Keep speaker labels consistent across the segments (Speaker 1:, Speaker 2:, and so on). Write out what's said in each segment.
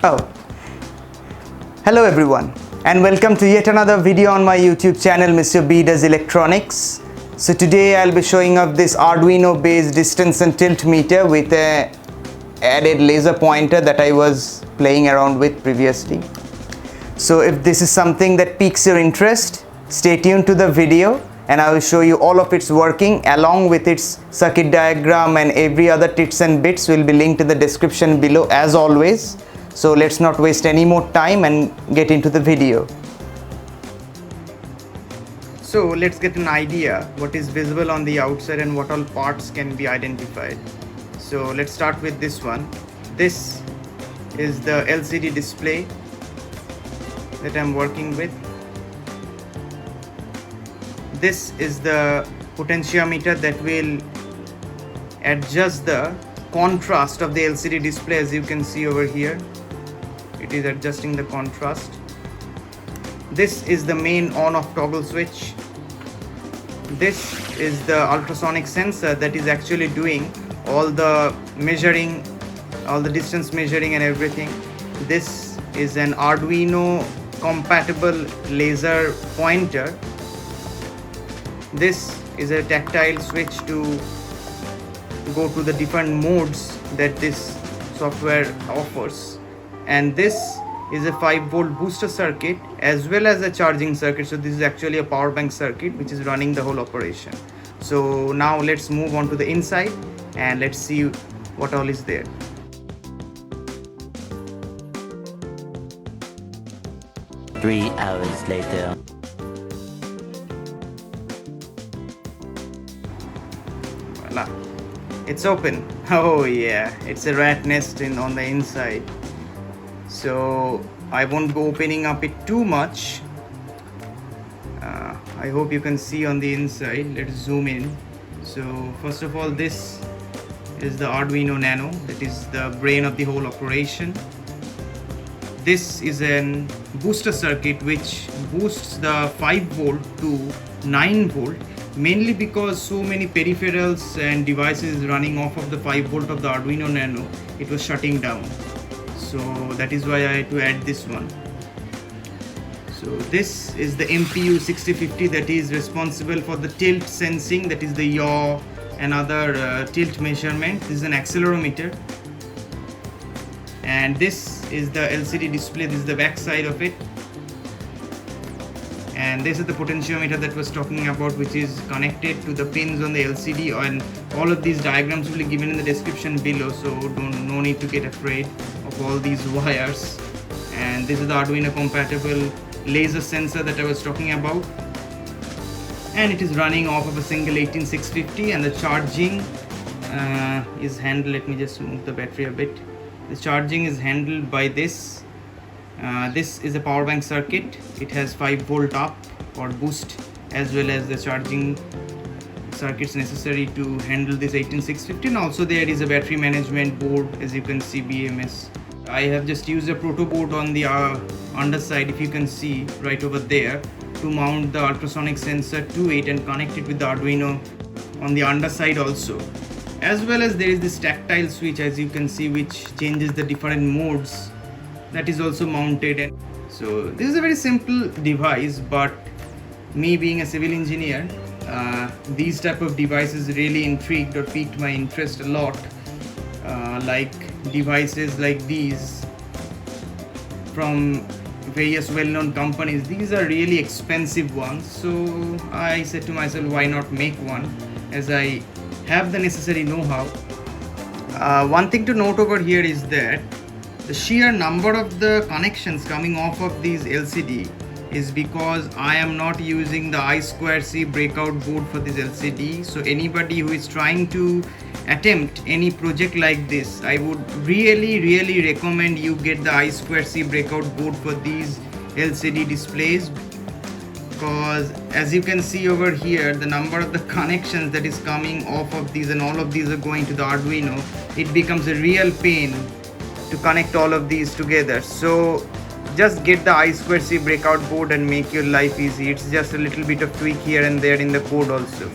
Speaker 1: Oh, hello everyone and welcome to yet another video on my YouTube channel Mr. B Does Electronics. So today I'll be showing off this Arduino based distance and tilt meter with a added laser pointer that I was playing around with previously. So if this is something that piques your interest, stay tuned to the video and I will show you all of its working along with its circuit diagram, and every other tips and bits will be linked in the description below as always. So let's not waste any more time and get into the video. So let's get an idea what is visible on the outside and what all parts can be identified. So let's start with this one. This is the LCD display that I'm working with. This is the potentiometer that will adjust the contrast of the LCD display. As you can see over here, it is adjusting the contrast. This is the main on-off toggle switch. This is the ultrasonic sensor that is actually doing all the measuring, all the distance measuring and everything. This is an Arduino compatible laser pointer. This is a tactile switch to go to the different modes that this software offers. And this is a 5-volt booster circuit as well as a charging circuit. So this is actually a power bank circuit which is running the whole operation. So now let's move on to the inside and let's see what all is there.
Speaker 2: Three hours later.
Speaker 1: Voila. It's open. Oh yeah, it's a rat nest on the inside. So I won't go opening up it too much. I hope you can see on the inside. Let's zoom in. So first of all, this is the Arduino Nano, that is the brain of the whole operation. This is an booster circuit which boosts the 5-volt to 9-volt, mainly because so many peripherals and devices running off of the 5-volt of the Arduino Nano, it was shutting down. So that is why I had to add this one. So this is the MPU6050 that is responsible for the tilt sensing, that is the yaw and other tilt measurement. This is an accelerometer. And this is the LCD display. This is the back side of it. And this is the potentiometer that was talking about, which is connected to the pins on the LCD, and all of these diagrams will be given in the description below, so no need to get afraid of all these wires. And this is the Arduino compatible laser sensor that I was talking about, and it is running off of a single 18650, and the charging is handled. Let me just move the battery a bit. The charging is handled by this. This is a power bank circuit. It has 5-volt up or boost as well as the charging circuits necessary to handle this 18650, and also there is a battery management board, as you can see, BMS. I have just used a Proto Board on the underside, if you can see right over there, to mount the ultrasonic sensor to it and connect it with the Arduino on the underside also. As well as there is this tactile switch, as you can see, which changes the different modes. That is also mounted. And so this is a very simple device, but me being a civil engineer, these type of devices really intrigued or piqued my interest a lot. Like devices like these from various well-known companies, these are really expensive ones. So I said to myself, why not make one, as I have the necessary know-how. One thing to note over here is that the sheer number of the connections coming off of these LCD is because I am not using the I2C breakout board for this LCD. So anybody who is trying to attempt any project like this, I would really recommend you get the I2C breakout board for these LCD displays, because as you can see over here, the number of the connections that is coming off of these, and all of these are going to the Arduino, it becomes a real pain to connect all of these together. So just get the I2C breakout board and make your life easy. It's just a little bit of tweak here and there in the code also.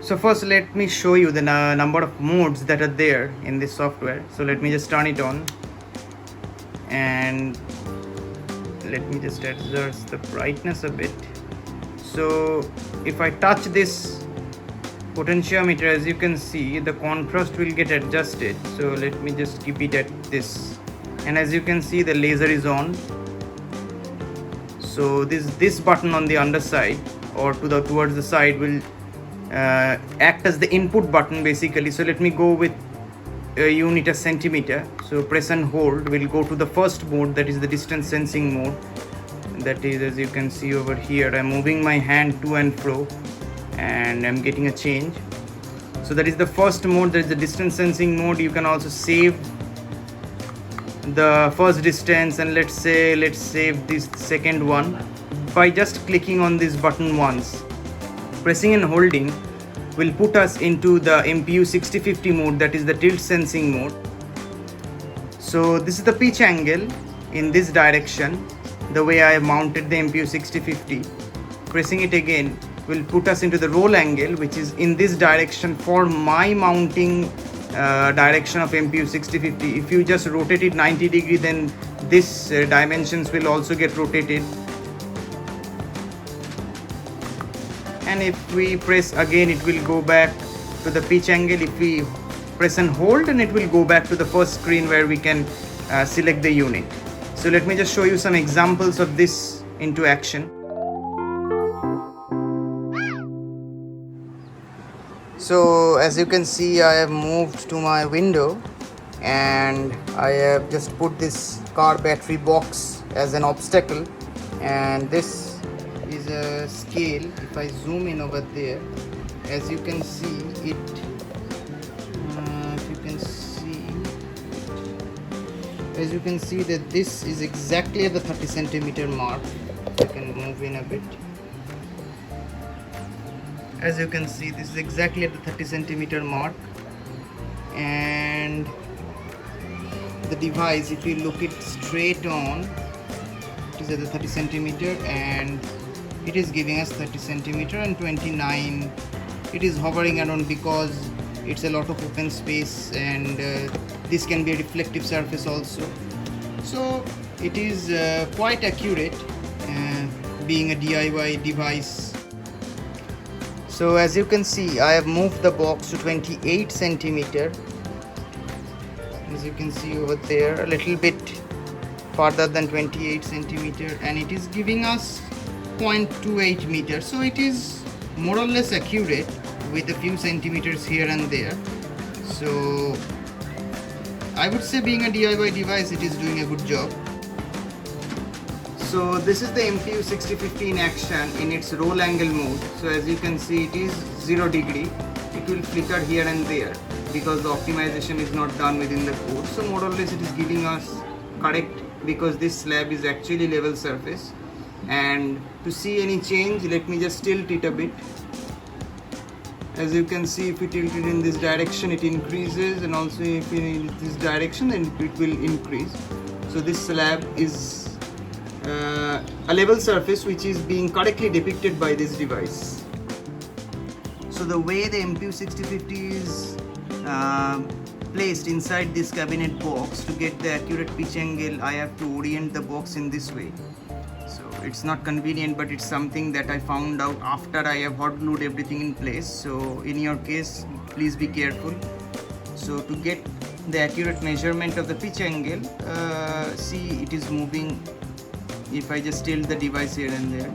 Speaker 1: So first let me show you the number of modes that are there in this software. So let me just turn it on and let me just adjust the brightness a bit. So if I touch this potentiometer, as you can see, the contrast will get adjusted. So let me just keep it at this, and as you can see, the laser is on. So this button on the underside or towards the side will act as the input button basically. So let me go with a unit a centimeter. So press and hold will go to the first mode, that is the distance sensing mode. That is, as you can see over here, I'm moving my hand to and fro and I'm getting a change. So that is the first mode, that is the distance sensing mode. You can also save the first distance, and let's save this second one by just clicking on this button once. Pressing and holding will put us into the MPU6050 mode, that is the tilt sensing mode. So this is the pitch angle in this direction, the way I have mounted the MPU6050. Pressing it again will put us into the roll angle, which is in this direction for my mounting direction of MPU6050. If you just rotate it 90 degree, then this dimensions will also get rotated. And if we press again, it will go back to the pitch angle. If we press and hold, and it will go back to the first screen where we can select the unit. So let me just show you some examples of this into action. So as you can see, I have moved to my window and I have just put this car battery box as an obstacle, and this is a scale. If I zoom in over there, as you can see it, as you can see that this is exactly at the 30 centimeter mark. I can move in a bit. As you can see, this is exactly at the 30 centimeter mark, and the device, if you look it straight on, it is at the 30 centimeter and it is giving us 30 centimeter and 29. It is hovering around because it's a lot of open space, and this can be a reflective surface also. So it is quite accurate, being a DIY device. So as you can see, I have moved the box to 28 centimeter. As you can see over there, a little bit farther than 28 centimeter, and it is giving us 0.28 meters. So it is more or less accurate with a few centimeters here and there. So I would say, being a DIY device, it is doing a good job. So this is the MPU6050 in action in its roll angle mode. So as you can see, it is 0 degree. It will flicker here and there because the optimization is not done within the code. So more or less it is giving us correct, because this slab is actually level surface. And to see any change, let me just tilt it a bit. As you can see, if we tilt it in this direction, it increases, and also if in this direction, then it will increase. So this slab is a level surface which is being correctly depicted by this device. So the way the MPU6050 is placed inside this cabinet box, to get the accurate pitch angle, I have to orient the box in this way. So it's not convenient, but it's something that I found out after I have hot glued everything in place. So in your case, please be careful. So to get the accurate measurement of the pitch angle, see, it is moving. If I just tilt the device here and there,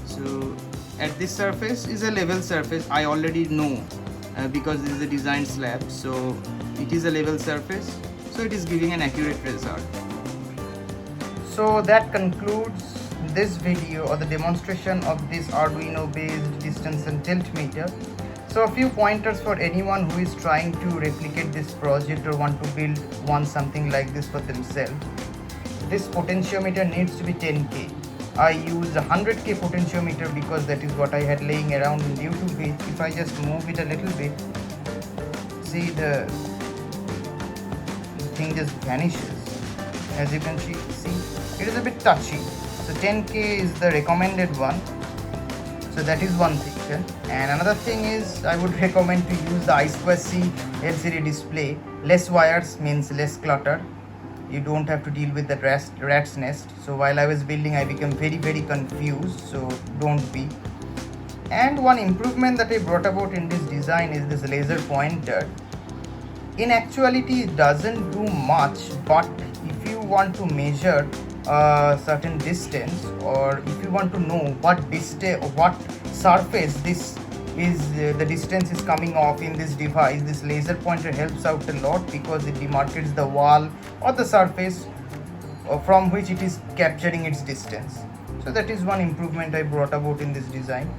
Speaker 1: so at this surface is a level surface. I already know because this is a design slab, so it is a level surface, so it is giving an accurate result. So that concludes this video, or the demonstration of this Arduino based distance and tilt meter. So a few pointers for anyone who is trying to replicate this project or want to build something like this for themselves. This potentiometer needs to be 10K. I use a 100K potentiometer because that is what I had laying around in YouTube page. If I just move it a little bit, see, the thing just vanishes. As you can see, it is a bit touchy. So 10K is the recommended one. So that is one thing. function. And another thing is, I would recommend to use the I2C LCD display. Less wires means less clutter. You don't have to deal with the rat's nest. So while I was building, I became very confused, so don't be. And one improvement that I brought about in this design is this laser pointer. In actuality, it doesn't do much, but if you want to measure a certain distance, or if you want to know what surface this is, the distance is coming off in this device, this laser pointer helps out a lot, because it demarcates the wall or the surface from which it is capturing its distance. So that is one improvement I brought about in this design.